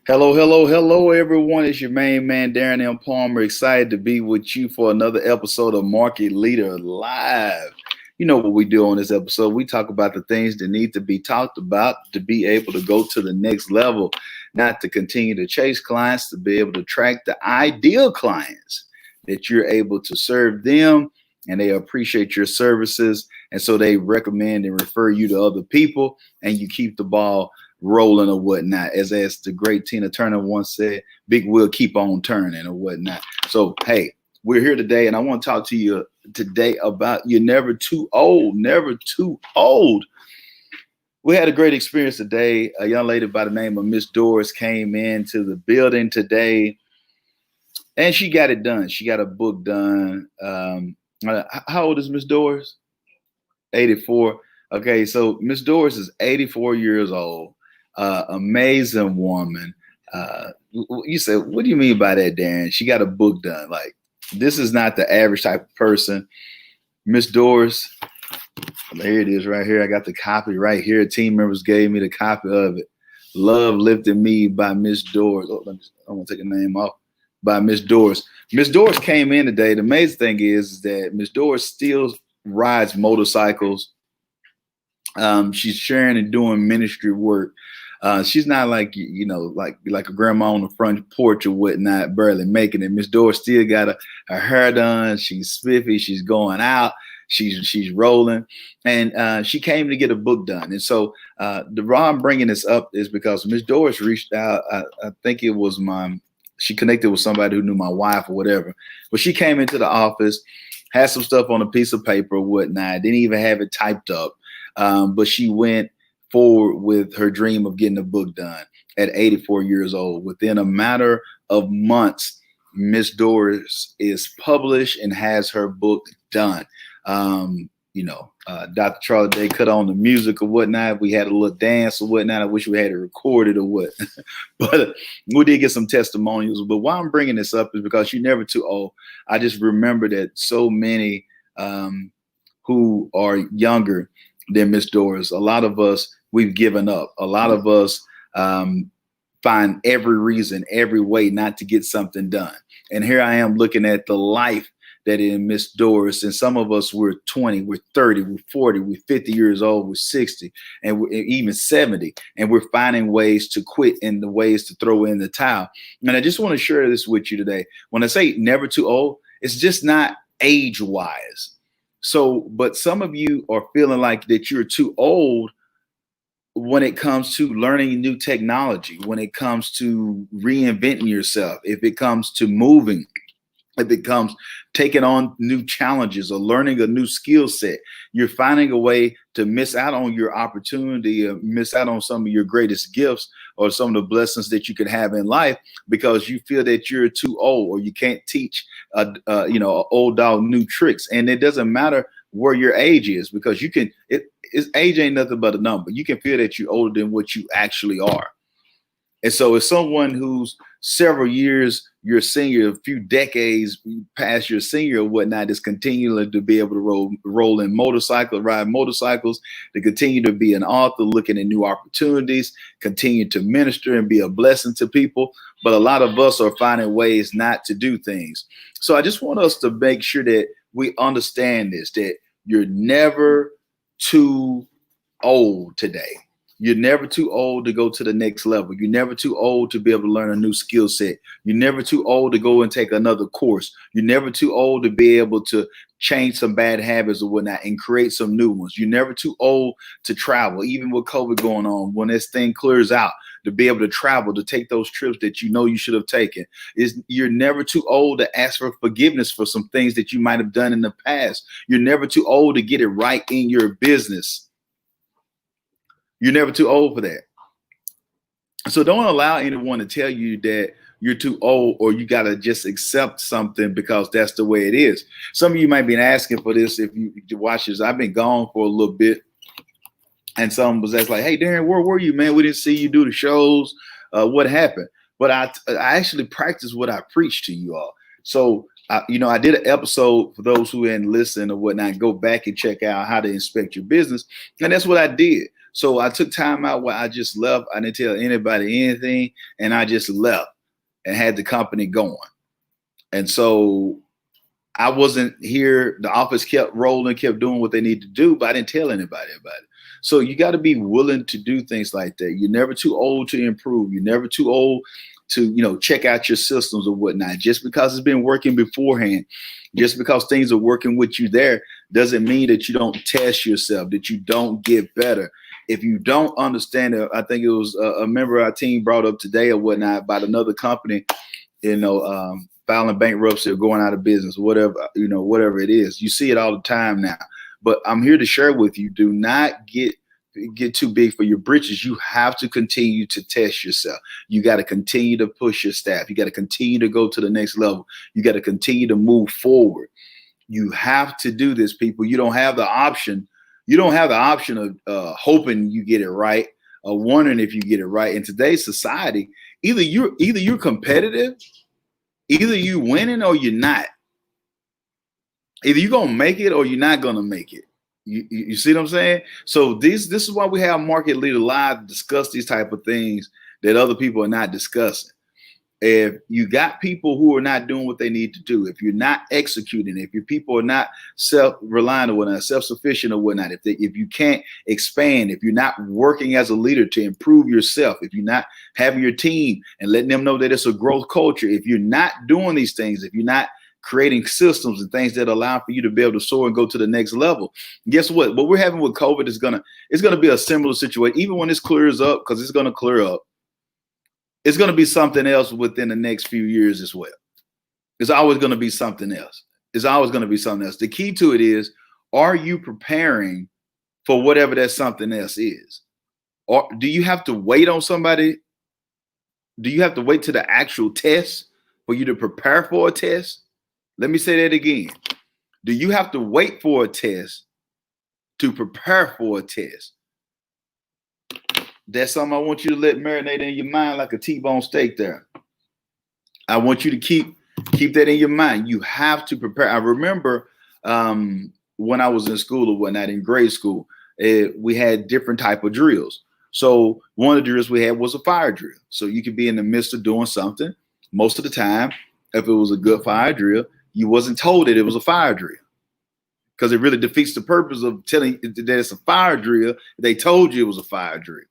Hello, hello, hello, everyone. It's your main man, Darren M. Palmer. Excited to be with you for another episode of Market Leader Live. You know what we do on this episode? We talk about the things that need to be talked about to be able to go to the next level, not to continue to chase clients, to be able to track the ideal clients that you're able to serve them and they appreciate your services. And so they recommend and refer you to other people and you keep the ball rolling or whatnot. As the great Tina Turner once said, big wheel keep on turning or whatnot. So hey, we're here today and I want to talk to you today about you're never too old, never too old. We had a great experience today. A young lady by the name of Miss Doris came into the building today and she got it done. She got a book done. How old is Miss Doris? 84. Okay, so Miss Doris is 84 years old. Amazing woman. You said, what do you mean by that, Darren? She got a book done. Like, this is not the average type of person. Miss Doris, here it is right here. I got the copy right here. Team members gave me the copy of it. Love Lifted Me by Miss Doris. Oh, I want to take the name off. By Miss Doris. Miss Doris came in today. The amazing thing is that Miss Doris still rides motorcycles. She's sharing and doing ministry work. She's not like like a grandma on the front porch or whatnot, barely making it. Miss Doris still got her hair done. She's spiffy. She's going out. She's rolling, and she came to get a book done. And so the reason I'm bringing this up is because Miss Doris reached out. I think it was she connected with somebody who knew my wife or whatever. But she came into the office, had some stuff on a piece of paper or whatnot. Didn't even have it typed up. But she went forward with her dream of getting a book done at 84 years old. Within a matter of months, Miss Doris is published and has her book done. Dr. Charlie Day cut on the music or whatnot. We had a little dance or whatnot. I wish we had it recorded or what. But we did get some testimonials. But why I'm bringing this up is because you're never too old. I just remember that so many who are younger than Miss Doris, a lot of us, we've given up. A lot of us find every reason, every way not to get something done. And here I am looking at the life that in Miss Doris, and some of us we're 20, we're 30, we're 40, we're 50 years old, we're 60, and we're even 70, and we're finding ways to quit and the ways to throw in the towel. And I just want to share this with you today. When I say never too old, it's just not age-wise. So, but some of you are feeling like that you're too old when it comes to learning new technology, when it comes to reinventing yourself, if it comes to moving, if it comes taking on new challenges or learning a new skill set, you're finding a way to miss out on your opportunity or miss out on some of your greatest gifts or some of the blessings that you could have in life because you feel that you're too old or you can't teach an old dog new tricks. And it doesn't matter where your age is because age ain't nothing but a number. You can feel that you're older than what you actually are. And so if someone who's several years your senior, a few decades past your senior or whatnot, is continuing to be able to roll in motorcycles, ride motorcycles, to continue to be an author, looking at new opportunities, continue to minister and be a blessing to people. But a lot of us are finding ways not to do things. So I just want us to make sure that we understand this, that you're never too old today. You're never too old to go to the next level. You're never too old to be able to learn a new skill set. You're never too old to go and take another course. You're never too old to be able to change some bad habits or whatnot and create some new ones. You're never too old to travel, even with COVID going on, when this thing clears out, to be able to travel, to take those trips that you know you should have taken. You're never too old to ask for forgiveness for some things that you might have done in the past. You're never too old to get it right in your business. You're never too old for that. So don't allow anyone to tell you that you're too old or you got to just accept something because that's the way it is. Some of you might be asking for this if you watch this. I've been gone for a little bit. And some was that's like, hey, Darren, where were you, man? We didn't see you do the shows. What happened? But I actually practiced what I preached to you all. So, I did an episode for those who hadn't listened or whatnot. Go back and check out how to inspect your business. And that's what I did. So I took time out where I just left. I didn't tell anybody anything, and I just left and had the company going. And so I wasn't here. The office kept rolling, kept doing what they need to do, but I didn't tell anybody about it. So you got to be willing to do things like that. You're never too old to improve. You're never too old to, check out your systems or whatnot. Just because it's been working beforehand, just because things are working with you there, doesn't mean that you don't test yourself, that you don't get better. If you don't understand it, I think it was a member of our team brought up today or whatnot about another company, filing bankruptcy or going out of business, whatever, whatever it is. You see it all the time now. But I'm here to share with you, do not get too big for your britches. You have to continue to test yourself. You got to continue to push your staff. You got to continue to go to the next level. You got to continue to move forward. You have to do this, people. You don't have the option. You don't have the option of hoping you get it right or wondering if you get it right. In today's society, either you're competitive, either you winning or you're not. Either you're gonna make it or you're not gonna make it. You see what I'm saying? So this is why we have Market Leader Live to discuss these type of things that other people are not discussing. If you got people who are not doing what they need to do, if you're not executing, if your people are not self-reliant or whatnot, self-sufficient or whatnot, if you can't expand, if you're not working as a leader to improve yourself, if you're not having your team and letting them know that it's a growth culture, if you're not doing these things, if you're not creating systems and things that allow for you to be able to soar and go to the next level, guess what? What we're having with COVID is gonna be a similar situation. Even when this clears up, because it's gonna clear up, it's going to be something else within the next few years as well. It's always going to be something else. It's always going to be something else. The key to it is, are you preparing for whatever that something else is? Or do you have to wait on somebody? Do you have to wait to the actual test for you to prepare for a test? Let me say that again. Do you have to wait for a test to prepare for a test? That's something I want you to let marinate in your mind like a T-bone steak there. I want you to keep that in your mind. You have to prepare. I remember when I was in school or whatnot, in grade school, we had different type of drills. So one of the drills we had was a fire drill. So you could be in the midst of doing something. Most of the time, if it was a good fire drill, you wasn't told that it was a fire drill, because it really defeats the purpose of telling you that it's a fire drill. They told you it was a fire drill.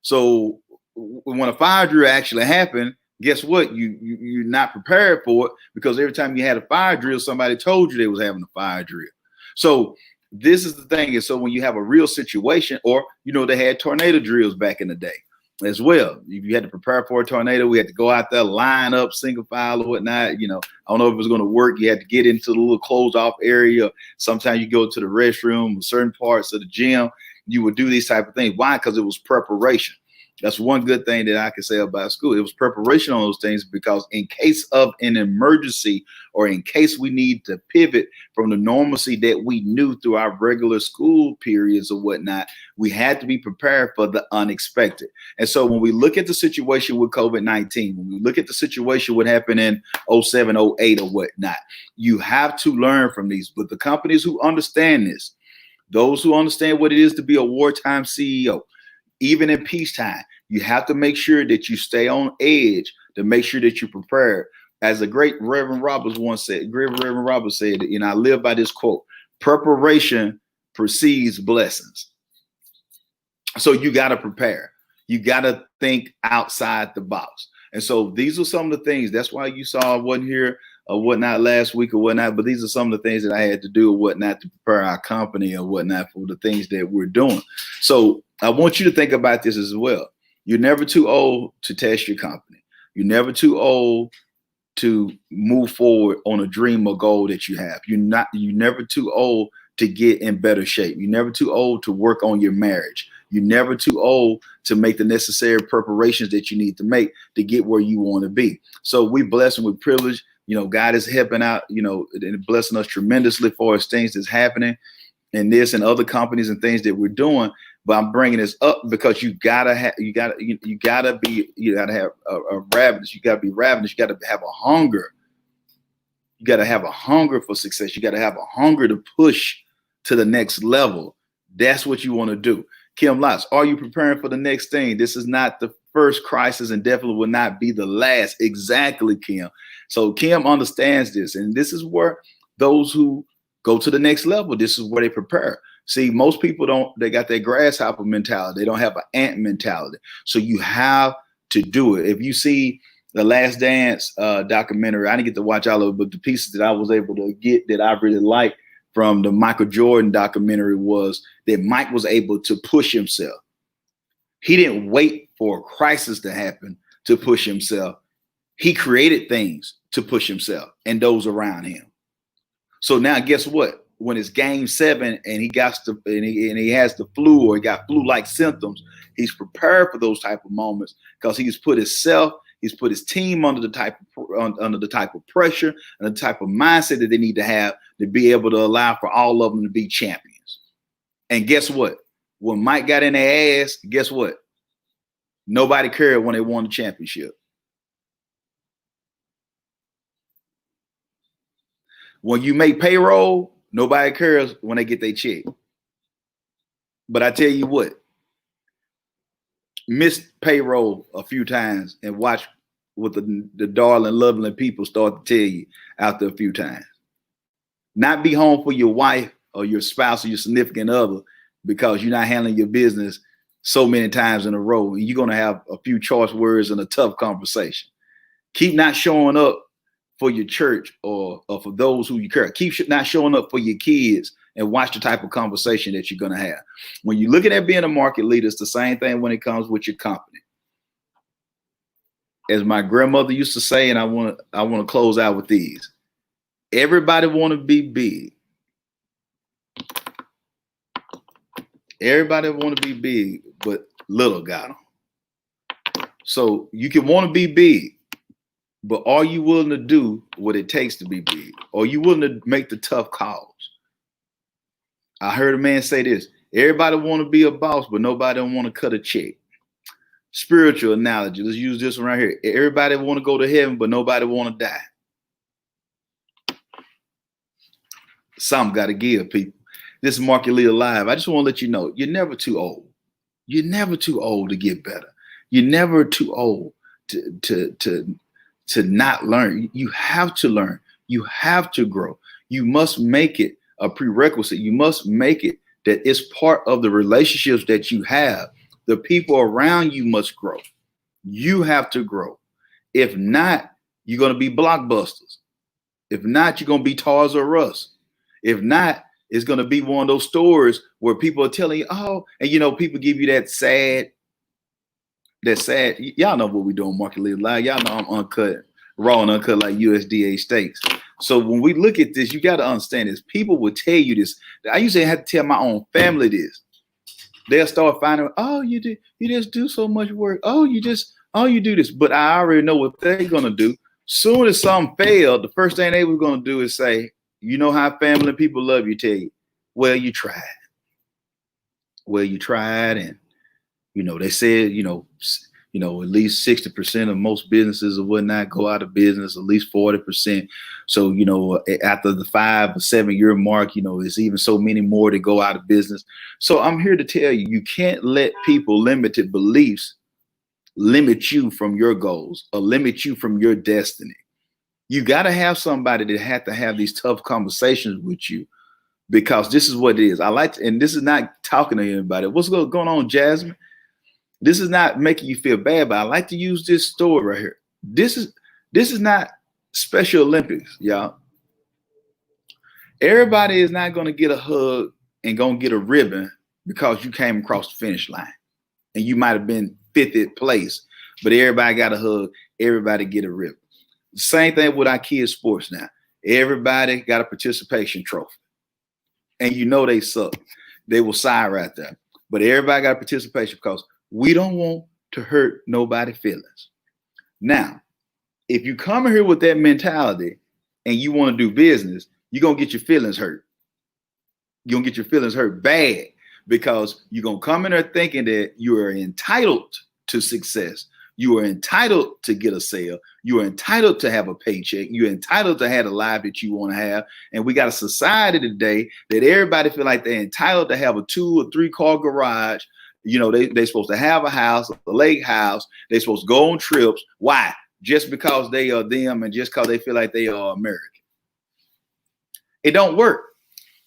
So when a fire drill actually happened, guess what? You're not prepared for it, because every time you had a fire drill, somebody told you they was having a fire drill. So this is the thing. And so when you have a real situation, or, they had tornado drills back in the day as well. If you had to prepare for a tornado, we had to go out there, line up, single file or whatnot. I don't know if it was going to work. You had to get into the little closed off area. Sometimes you go to the restroom, certain parts of the gym. You would do these type of things. Why? Because it was preparation. That's one good thing that I can say about school. It was preparation on those things, because in case of an emergency, or in case we need to pivot from the normalcy that we knew through our regular school periods or whatnot, we had to be prepared for the unexpected. And so when we look at the situation with COVID-19, when we look at the situation what happened in 07, 08 or whatnot, you have to learn from these. But the companies who understand this, those who understand what it is to be a wartime CEO, even in peacetime, you have to make sure that you stay on edge to make sure that you're prepared. As the great Reverend Roberts once said, Reverend Roberts said, I live by this quote: preparation precedes blessings. So you got to prepare. You got to think outside the box. And so these are some of the things. That's why you saw I wasn't here or whatnot last week or whatnot. But these are some of the things that I had to do or whatnot to prepare our company or whatnot for the things that we're doing. So I want you to think about this as well. You're never too old to test your company. You're never too old to move forward on a dream or goal that you have. You're never too old to get in better shape. You're never too old to work on your marriage. You're never too old to make the necessary preparations that you need to make to get where you want to be. So we blessed and we're privileged. God is helping out, and blessing us tremendously for us things that's happening in this and other companies and things that we're doing. But I'm bringing this up because you gotta have ravenous. You gotta be ravenous. You gotta have a hunger. You gotta have a hunger for success. You gotta have a hunger to push to the next level. That's what you want to do. Kim Lotz, are you preparing for the next thing? This is not the first crisis and definitely will not be the last. Exactly, Kim. So Kim understands this. And this is where those who go to the next level, this is where they prepare. See, most people don't, they got that grasshopper mentality. They don't have an ant mentality. So you have to do it. If you see the Last Dance documentary, I didn't get to watch all of it, but the pieces that I was able to get that I really liked from the Michael Jordan documentary was that Mike was able to push himself. He didn't wait for a crisis to happen to push himself. He created things to push himself and those around him. So now guess what? When it's game 7 and he got to, and he has the flu or he got flu-like symptoms, he's prepared for those type of moments because he's put himself, he's put his team under the type of pressure and the type of mindset that they need to have to be able to allow for all of them to be champions. And guess what? When Mike got in their ass, guess what? Nobody cared when they won the championship. When you make payroll, nobody cares when they get their check. But I tell you what, miss payroll a few times and watch what the darling, lovely people start to tell you after a few times. Not be home for your wife or your spouse or your significant other because you're not handling your business so many times in a row. And you're going to have a few choice words and a tough conversation. Keep not showing up for your church or for those who you care. Keep not showing up for your kids and watch the type of conversation that you're going to have. When you're looking at being a market leader, it's the same thing when it comes with your company. As my grandmother used to say, and I want to close out with these. Everybody want to be big. Everybody want to be big, but little got them. So you can want to be big, but are you willing to do what it takes to be big? Are you willing to make the tough calls? I heard a man say this: everybody want to be a boss, but nobody want to cut a check. Spiritual analogy. Let's use this one right here. Everybody want to go to heaven, but nobody want to die. Something got to give, people. This is Market Leader Live. I just want to let you know, you're never too old. You're never too old to get better. You're never too old to not learn. You have to learn. You have to grow. You must make it a prerequisite. You must make it that it's part of the relationships that you have. The people around you must grow. You have to grow. If not, you're going to be blockbusters. If not, you're going to be Toys R Us. If not, it's going to be one of those stores where people are telling you, oh, and you know, people give you that sad, y'all know what we're doing, Market Leader Live. Y'all know I'm uncut, raw and uncut like USDA steaks. So when we look at this, you got to understand this. People will tell you this. I usually have to tell my own family this. They'll start finding, oh, you just do so much work. Oh, you do this. But I already know what they're going to do. Soon as something failed, the first thing they were going to do is say, you know how family and people love you, tell you, well, you tried. Well, you tried. And, you know, they said, you know, at least 60% of most businesses or whatnot go out of business, at least 40%. So, you know, after the 5 or 7 year mark, you know, there's even so many more that go out of business. So I'm here to tell you, you can't let people limited beliefs limit you from your goals or limit you from your destiny. You got to have somebody that had to have these tough conversations with you, because this is what it is. I like to, and this is not talking to anybody. What's going on, Jasmine? This is not making you feel bad, but I like to use this story right here. This is not Special Olympics, y'all. Everybody is not going to get a hug and going to get a ribbon because you came across the finish line and you might have been 50th place, but everybody got a hug. Everybody get a ribbon. The same thing with our kids' sports now. Everybody got a participation trophy. And you know they suck. They will sigh right there. But everybody got a participation because we don't want to hurt nobody's feelings. Now, if you come here with that mentality and you want to do business, you're going to get your feelings hurt. You're going to get your feelings hurt bad because you're going to come in there thinking that you are entitled to success. You are entitled to get a sale. You are entitled to have a paycheck. You're entitled to have a life that you want to have. And we got a society today that everybody feel like they're entitled to have a 2 or 3 car garage, You know, they supposed to have a house, a lake house. They supposed to go on trips. Why? Just because they are them and just because they feel like they are American. It don't work.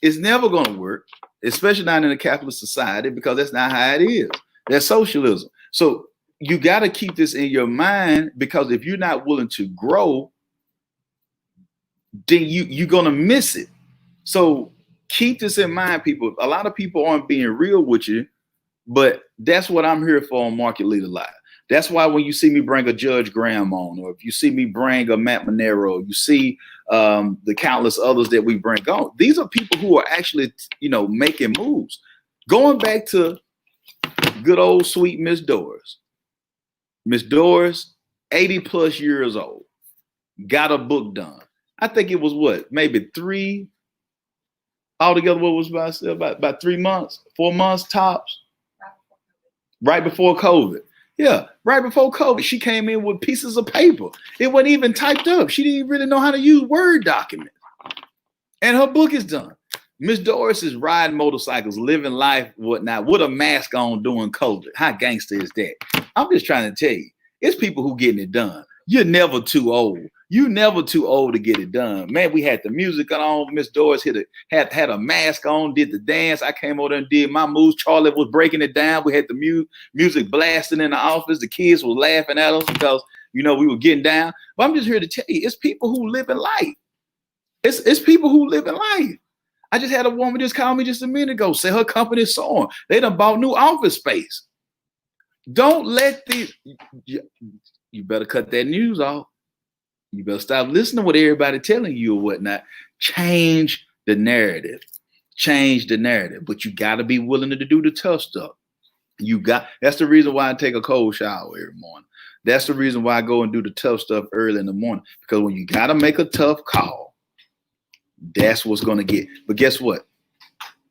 It's never going to work, especially not in a capitalist society, because that's not how it is. That's socialism. So you got to keep this in your mind, because if you're not willing to grow, then you're going to miss it. So keep this in mind, people. A lot of people aren't being real with you, but that's what I'm here for on Market Leader Live. That's why when you see me bring a Judge Graham on, or if you see me bring a Matt Monero, you see the countless others that we bring on. These are people who are actually, you know, making moves. Going back to good old sweet Miss Doris. Miss Doris, 80 plus years old, got a book done. I think it was what, maybe three altogether. What was about 3 months, 4 months tops, right before COVID. Yeah, right before COVID, she came in with pieces of paper. It wasn't even typed up. She didn't really know how to use Word documents. And her book is done. Miss Doris is riding motorcycles, living life, whatnot, with a mask on doing COVID. How gangster is that? I'm just trying to tell you, it's people who getting it done. You're never too old. You never too old to get it done. Man, we had the music on. Miss Doris had a mask on, did the dance. I came over there and did my moves. Charlie was breaking it down. We had the music blasting in the office. The kids were laughing at us because, you know, we were getting down. But I'm just here to tell you, it's people who live in life. It's people who live in life. I just had a woman just call me just a minute ago, say her company is soaring. They done bought new office space. Don't let you better cut that news off. You better stop listening to what everybody telling you or whatnot. Change the narrative. Change the narrative. But you got to be willing to do the tough stuff. That's the reason why I take a cold shower every morning. That's the reason why I go and do the tough stuff early in the morning. Because when you got to make a tough call, that's what's going to get. But guess what?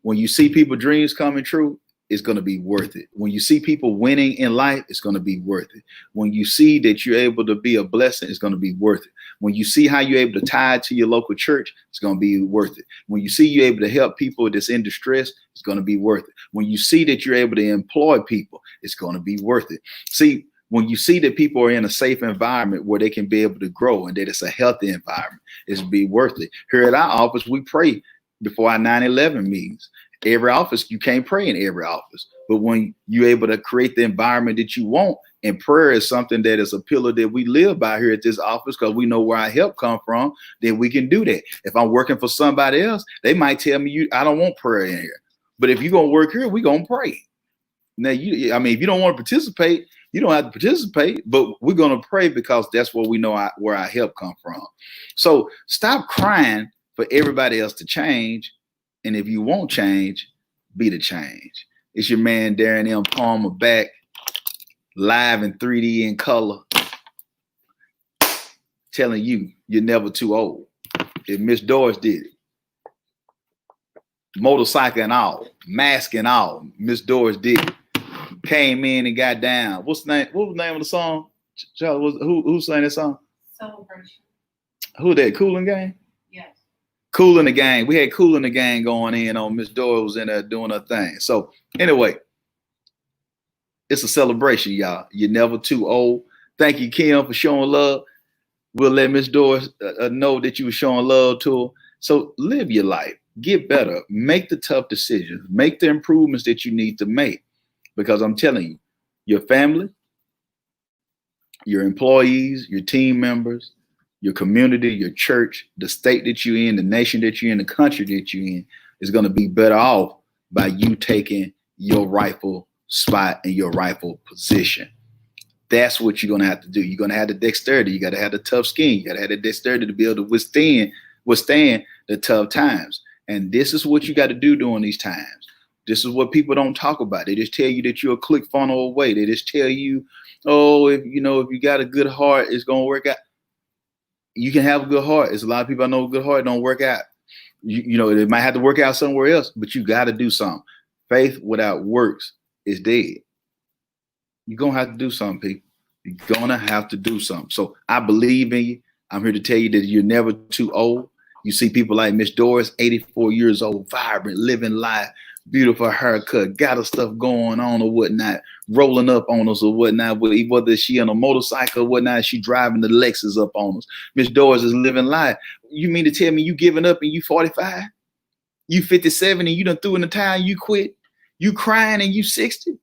When you see people's dreams coming true, it's going to be worth it. When you see people winning in life, it's going to be worth it. When you see that you're able to be a blessing, it's going to be worth it. When you see how you're able to tie it to your local church, it's going to be worth it. When you see you're able to help people that's in distress, it's going to be worth it. When you see that you're able to employ people, it's going to be worth it. See, when you see that people are in a safe environment where they can be able to grow and that it's a healthy environment, it's be worth it. Here at our office, we pray before our 9/11 meetings. Every office, you can't pray in every office, but when you're able to create the environment that you want, and prayer is something that is a pillar that we live by here at this office because we know where our help come from, then we can do that. If I'm working for somebody else, they might tell me, I don't want prayer in here. But if you're going to work here, we're going to pray. Now, if you don't want to participate, you don't have to participate, but we're going to pray because that's where we know where our help come from. So stop crying for everybody else to change. And if you won't change, be the change. It's your man, Darren M. Palmer, back live in 3D in color, telling you you're never too old. If Miss Doris did it, motorcycle and all, mask and all, Miss Doris did it. Came in and got down. What's the name? What was the name of the song? Charlie, who sang that song? Celebration. Who that? Kool and Gang? Yes. Kool and the Gang. We had Kool and the Gang going in on Miss Doris was in there doing her thing. So anyway, it's a celebration, y'all. You're never too old. Thank you, Kim, for showing love. We'll let Miss Doris know that you were showing love to her. So live your life. Get better. Make the tough decisions. Make the improvements that you need to make. Because I'm telling you, your family, your employees, your team members, your community, your church, the state that you're in, the nation that you're in, the country that you're in is going to be better off by you taking your rightful spot and your rightful position. That's what you're going to have to do. You're going to have the dexterity. You got to have the tough skin. You got to have the dexterity to be able to withstand the tough times. And this is what you got to do during these times. This is what people don't talk about. They just tell you that you're a click funnel away. They just tell you, oh, if you got a good heart, it's going to work out. You can have a good heart. There's a lot of people I know a good heart don't work out. It might have to work out somewhere else, but you got to do something. Faith without works is dead. You're going to have to do something, people. You're going to have to do something. So I believe in you. I'm here to tell you that you're never too old. You see people like Miss Doris, 84 years old, vibrant, living life, beautiful haircut, got her stuff going on or whatnot, rolling up on us or whatnot, whether she on a motorcycle or whatnot, she driving the Lexus up on us. Miss Doris is living life. You mean to tell me you giving up and you 45? You 57 and you done threw in the towel, you quit? You crying and you 60?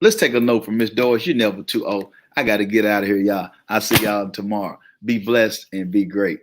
Let's take a note from Miss Doris. You're never too old. I got to get out of here, y'all. I'll see y'all tomorrow. Be blessed and be great.